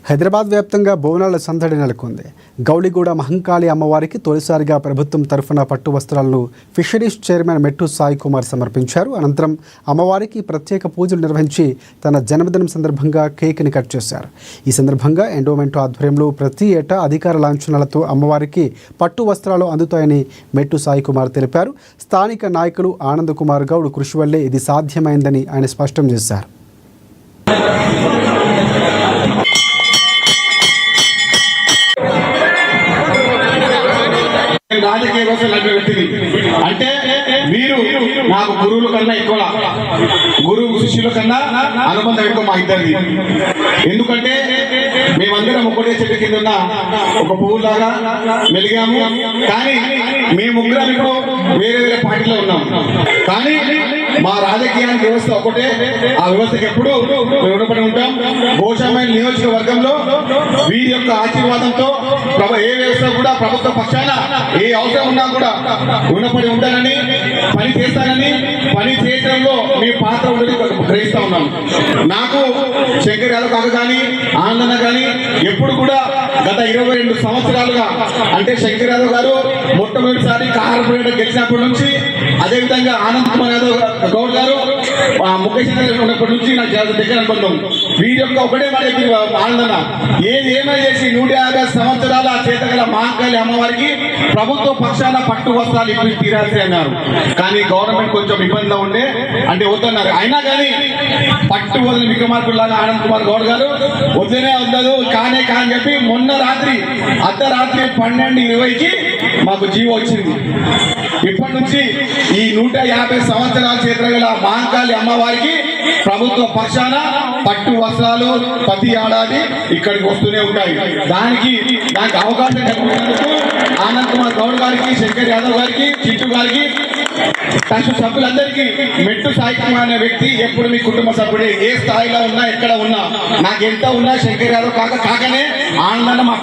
హైదరాబాద్ వ్యాప్తంగా బోనాల సందడి నెలకొంది. గౌలిగూడ మహంకాళి అమ్మవారికి తొలిసారిగా ప్రభుత్వం తరఫున పట్టు వస్త్రాలను ఫిషరీస్ చైర్మన్ మెట్టు సాయి కుమార్ సమర్పించారు. అనంతరం అమ్మవారికి ప్రత్యేక పూజలు నిర్వహించి తన జన్మదినం సందర్భంగా కేక్ని కట్ చేశారు. ఈ సందర్భంగా ఎండోమెంట్ ఆధ్వర్యంలో ప్రతి ఏటా అధికార లాంఛనాలతో అమ్మవారికి పట్టు వస్త్రాలు అందుతాయని మెట్టు సాయి కుమార్ తెలిపారు. స్థానిక నాయకులు ఆనంద్ కుమార్ గౌడ్ కృషి వల్లే ఇది సాధ్యమైందని ఆయన స్పష్టం చేశారు. రాజకీయ కోసం వ్యక్తిని అంటే మీరు నాకు గురువుల కన్నా ఎక్కువ, గురువు శిష్యుల కన్నా అనుబంధం ఎక్కువ మా ఇద్దరిది. ఎందుకంటే మేమందరం ఒకటే చెట్టు కింద ఉన్న ఒక పువ్వులాగా మెలిగాము. కానీ మేము ముగ్గురం ఇప్పుడు వేరే వేరే పార్టీలో ఉన్నాం. కానీ మా రాజకీయానికి వ్యవస్థ ఒకటే. ఆ వ్యవస్థకి ఎప్పుడు రుణపడి ఉంటాం. గోషామైల్ నియోజకవర్గంలో వీరి యొక్క ఆశీర్వాదంతో ఏ వ్యవస్థ కూడా ప్రభుత్వ పక్షాన ఏ అవసరం ఉన్నా కూడా రుణపడి ఉంటానని, పని చేస్తానని, పని చేయడంలో మీ పాత్ర ఉండని గ్రహిస్తా ఉన్నాం. నాకు శంకర్ యాదవ్ కాక కానీ ఆనందన్న కానీ ఎప్పుడు కూడా గత 22 సంవత్సరాలుగా, అంటే శంకర్ యాదవ్ గారు మొట్టమొదటిసారి కార్పొరేటర్ గెలిచినప్పటి నుంచి, అదేవిధంగా ఆనంద్ కుమార్ యాదవ్ గౌడ్ గారు ముఖేష్ ఉన్నప్పటి నుంచి నాకు దగ్గర అనుబంధం. వీరి యొక్క ఒకటే మాట ఆనందన్న, ఏమైనా చేసి 150 సంవత్సరాల చేతగల మహంకాళి అమ్మవారికి ప్రభుత్వ పక్షాన పట్టు వస్త్రాలు ఇప్పుడు తీరాల్సి అన్నారు. కానీ గవర్నమెంట్ కొంచెం ఇబ్బందిలో ఉండే, అంటే వద్దన్నారు. అయినా కానీ పట్టు వదిలిన విక్రమార్కుల్లాగా ఆనంద్ కుమార్ గౌడ్ గారు వద్దనే వద్దదు కానే కాని చెప్పి మొన్న రాత్రి అర్ధరాత్రి 12:20కి మాకు జీవో వచ్చింది. ఇప్పటి నుంచి ఈ 150 సంవత్సరాల చేతుల గల మహంకాళి అమ్మవారికి ప్రభుత్వ పక్షాన పట్టు వస్త్రాలు ప్రతి ఏడాది ఇక్కడికి వస్తూనే ఉంటాయి. దానికి అవకాశం కల్పించినందుకు ఆనంద్ కుమార్ గౌడ్ గారికి, శంకర్ యాదవ్ గారికి, చిట్టు గారికి, ట్రస్ట్ సభ్యులందరికీ, మెట్టు సాయి కుమార్ అనే వ్యక్తి ఎప్పుడు మీ కుటుంబ సభ్యుడే. ఏ స్థాయిలో ఉన్నా, ఎక్కడ ఉన్నా, నాకు ఎంత ఉన్నా శంకర్ యాదవ్ కాకనే ఆనందన్న మా